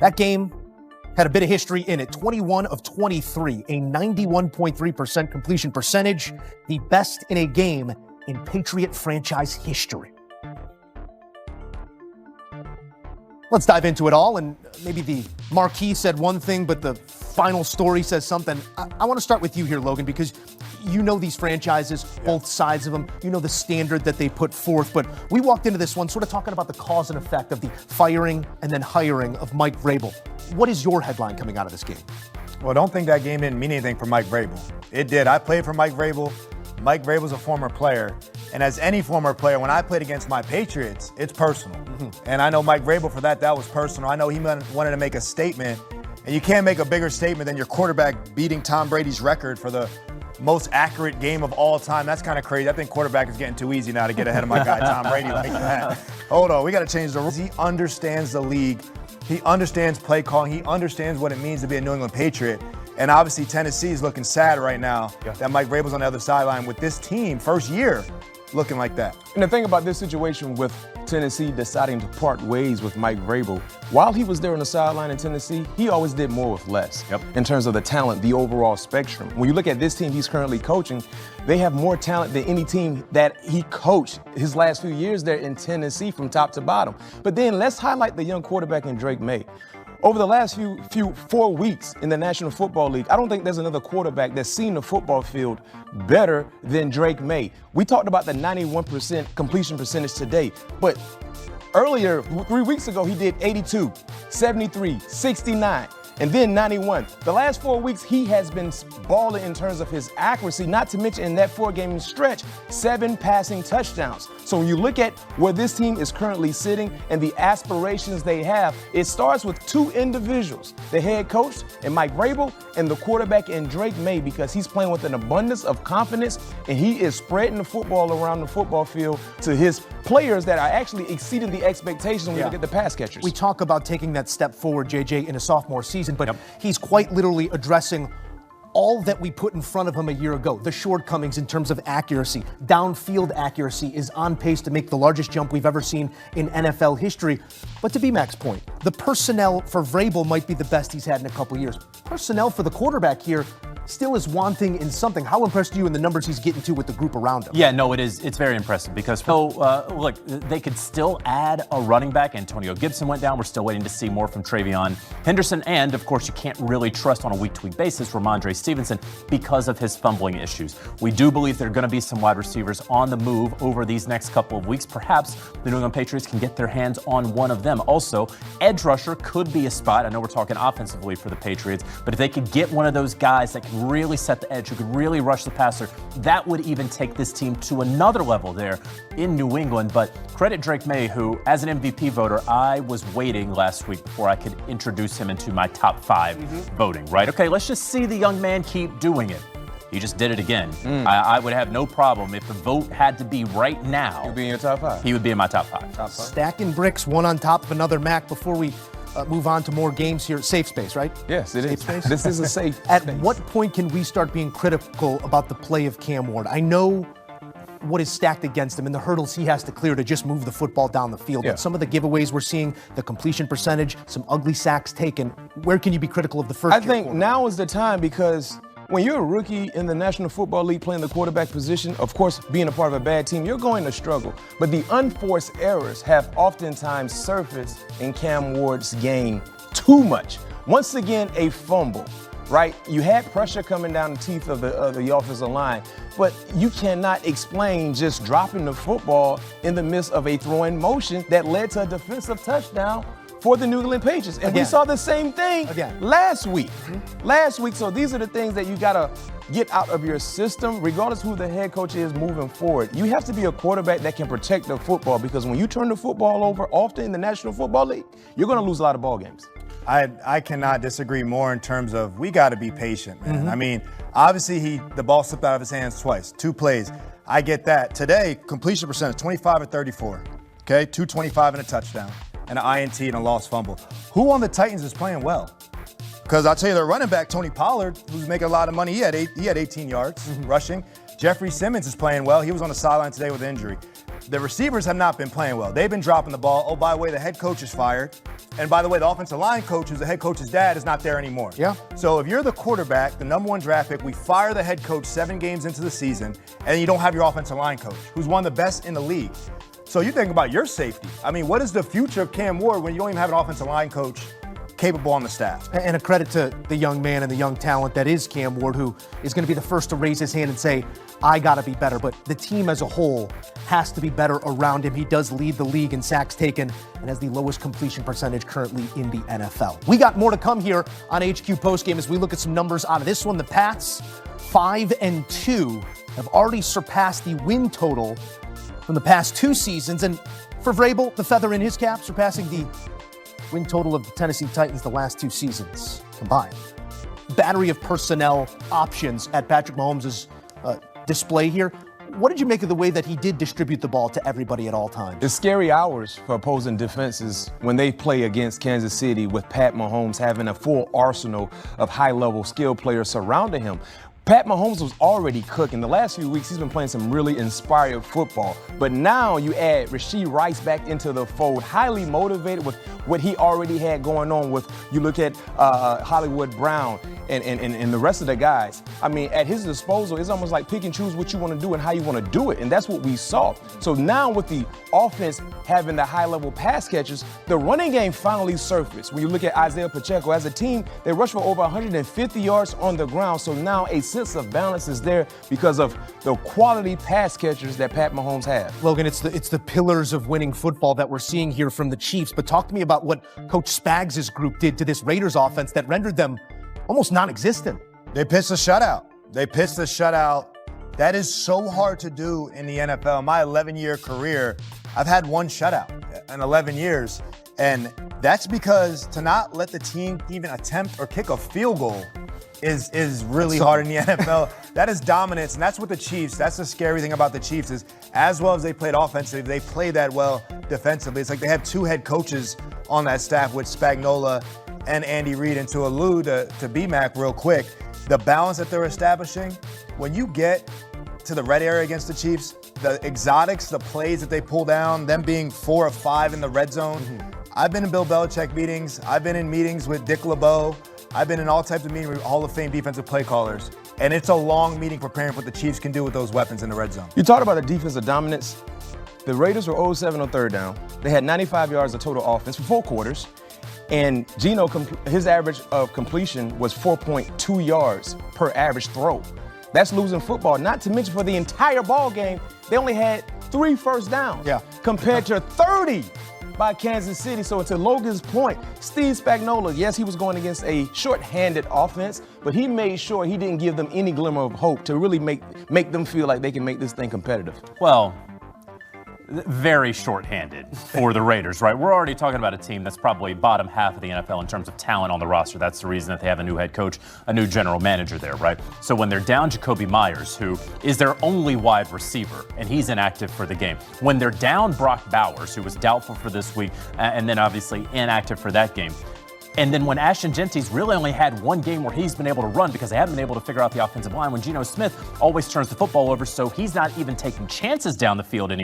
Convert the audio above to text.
That game had a bit of history in it. 21 of 23, a 91.3% completion percentage, the best in a game in Patriot franchise history. Let's dive into it all, and maybe the marquee said one thing, but the final story says something. I want to start with you here, Logan, because you know these franchises, both sides of them. You know the standard that they put forth, but we walked into this one sort of talking about the cause and effect of the firing and then hiring of Mike Vrabel. What is your headline coming out of this game? Well, don't think that game didn't mean anything for Mike Vrabel. It did. I played for Mike Vrabel. Mike Vrabel's a former player. And as any former player, when I played against my Patriots, it's personal. And I know Mike Vrabel for that was personal. I know he wanted to make a statement. And you can't make a bigger statement than your quarterback beating Tom Brady's record for the most accurate game of all time. That's kind of crazy. I think quarterback is getting too easy now to get ahead of my guy Tom Brady like that. Hold on, we got to change the rules. He understands the league. He understands play calling. He understands what it means to be a New England Patriot. And obviously Tennessee is looking sad right now that Mike Vrabel's on the other sideline with this team, first year, looking like that. And the thing about this situation with Tennessee deciding to part ways with Mike Vrabel, while he was there on the sideline in Tennessee, he always did more with less in terms of the talent, the overall spectrum. When you look at this team he's currently coaching, they have more talent than any team that he coached his last few years there in Tennessee from top to bottom. But then let's highlight the young quarterback in Drake Maye. Over the last 4 weeks in the National Football League, I don't think there's another quarterback that's seen the football field better than Drake Maye. We talked about the 91% completion percentage today, but earlier, 3 weeks ago, he did 82, 73, 69, and then 91. The last 4 weeks, he has been balling in terms of his accuracy, not to mention in that 4-game stretch, 7 passing touchdowns. So when you look at where this team is currently sitting and the aspirations they have, it starts with 2 individuals, the head coach and Mike Vrabel and the quarterback in Drake Maye, because he's playing with an abundance of confidence and he is spreading the football around the football field to his players that are actually exceeding the expectations when you look at the pass catchers. We talk about taking that step forward, JJ, in a sophomore season, but he's quite literally addressing all that we put in front of him a year ago. The shortcomings in terms of accuracy, downfield accuracy is on pace to make the largest jump we've ever seen in NFL history. But to B-Mac's point, the personnel for Vrabel might be the best he's had in a couple years. Personnel for the quarterback here still is wanting in something. How impressed are you in the numbers he's getting to with the group around him? Yeah, no, it is. It's very impressive because, look, they could still add a running back. Antonio Gibson went down. We're still waiting to see more from Travion Henderson. And, of course, you can't really trust on a week-to-week basis Ramondre Stevenson because of his fumbling issues. We do believe there are going to be some wide receivers on the move over these next couple of weeks. Perhaps the New England Patriots can get their hands on one of them. Also, edge rusher could be a spot. I know we're talking offensively for the Patriots, but if they could get one of those guys that can really set the edge, who could really rush the passer, that would even take this team to another level there in New England. But credit Drake Maye, who, as an MVP voter, I was waiting last week before I could introduce him into my top 5 voting, right? Okay, let's just see the young man keep doing it. He just did it again. I would have no problem if the vote had to be right now. He would be in your top 5. He would be in my top 5. Stacking bricks, one on top of another, Mac, before we move on to more games here. Safe space, right? Yes, it is. Space? This is a safe At space. what point can we start being critical about the play of Cam Ward? I know what is stacked against him and the hurdles he has to clear to just move the football down the field. But some of the giveaways we're seeing, the completion percentage, some ugly sacks taken, where can you be critical of the first I think now is the time, because when you're a rookie in the National Football League playing the quarterback position, of course, being a part of a bad team, you're going to struggle. But the unforced errors have oftentimes surfaced in Cam Ward's game too much. Once again, a fumble, right? You had pressure coming down the teeth of the offensive line, but you cannot explain just dropping the football in the midst of a throwing motion that led to a defensive touchdown for the New England Patriots. And we saw the same thing last week. Last week. So these are the things that you got to get out of your system, regardless who the head coach is moving forward. You have to be a quarterback that can protect the football, because when you turn the football over often in the National Football League, you're going to lose a lot of ball games. I cannot disagree more in terms of we got to be patient, man. I mean, obviously the ball slipped out of his hands twice, 2 plays. I get that. Today, completion percentage, 25 or 34. Okay, 225 and a touchdown, and an INT and a lost fumble. Who on the Titans is playing well? Because I'll tell you, their running back, Tony Pollard, who's making a lot of money, he had 18 yards rushing. Jeffrey Simmons is playing well. He was on the sideline today with injury. the receivers have not been playing well. They've been dropping the ball. Oh, by the way, the head coach is fired. And by the way, the offensive line coach, who's the head coach's dad, is not there anymore. Yeah. So if you're the quarterback, the number 1 draft pick, we fire the head coach 7 games into the season, and you don't have your offensive line coach, who's one of the best in the league. So you think about your safety. I mean, what is the future of Cam Ward when you don't even have an offensive line coach capable on the staff? And a credit to the young man and the young talent that is Cam Ward, who is going to be the first to raise his hand and say, I got to be better. But the team as a whole has to be better around him. He does lead the league in sacks taken and has the lowest completion percentage currently in the NFL. We got more to come here on HQ Postgame as we look at some numbers out of this one. The Pats, 5-2, have already surpassed the win total from the past 2 seasons. And for Vrabel, the feather in his cap, surpassing the win total of the Tennessee Titans the last 2 seasons combined. Battery of personnel options at Patrick Mahomes' display here. What did you make of the way that he did distribute the ball to everybody at all times? It's scary hours for opposing defenses when they play against Kansas City with Pat Mahomes having a full arsenal of high-level skill players surrounding him. Pat Mahomes was already cooking. The last few weeks, he's been playing some really inspired football. But now you add Rashee Rice back into the fold, highly motivated with what he already had going on with, you look at Hollywood Brown and the rest of the guys. I mean, at his disposal, it's almost like pick and choose what you want to do and how you want to do it. And that's what we saw. So now with the offense having the high-level pass catchers, the running game finally surfaced. When you look at Isaiah Pacheco, as a team, they rushed for over 150 yards on the ground. So now a sense of balance is there because of the quality pass catchers that Pat Mahomes has. Logan, it's the pillars of winning football that we're seeing here from the Chiefs. But talk to me about what Coach Spags' group did to this Raiders offense that rendered them almost non-existent. They pitched a shutout. That is so hard to do in the NFL. My 11-year career, I've had 1 shutout in 11 years. And that's because to not let the team even attempt or kick a field goal is really hard in the NFL. That is dominance, and that's what the Chiefs, that's the scary thing about the Chiefs is as well as they played offensively, they play that well defensively. It's like they have 2 head coaches on that staff with Spagnuolo and Andy Reid. And to allude to B-Mac real quick, the balance that they're establishing, when you get to the red area against the Chiefs, the exotics, the plays that they pull down, them being 4 of 5 in the red zone. I've been in Bill Belichick meetings. I've been in meetings with Dick LeBeau. I've been in all types of meetings with Hall of Fame defensive play callers. And it's a long meeting preparing for what the Chiefs can do with those weapons in the red zone. You talked about the defensive dominance. The Raiders were 0-7 on 3rd down. They had 95 yards of total offense for 4 quarters. And Geno, his average of completion was 4.2 yards per average throw. That's losing football. Not to mention for the entire ball game, they only had 3 first downs compared to 30 by Kansas City. So to Logan's point, Steve Spagnuolo, yes, he was going against a short-handed offense, but he made sure he didn't give them any glimmer of hope to really make them feel like they can make this thing competitive. Well, very short-handed for the Raiders, right? We're already talking about a team that's probably bottom half of the NFL in terms of talent on the roster. That's the reason that they have a new head coach, a new general manager there, right? So when they're down Jacoby Myers, who is their only wide receiver, and he's inactive for the game. When they're down Brock Bowers, who was doubtful for this week, and then obviously inactive for that game. And then when Ashton Genty's really only had 1 game where he's been able to run because they haven't been able to figure out the offensive line, when Geno Smith always turns the football over, so he's not even taking chances down the field anymore.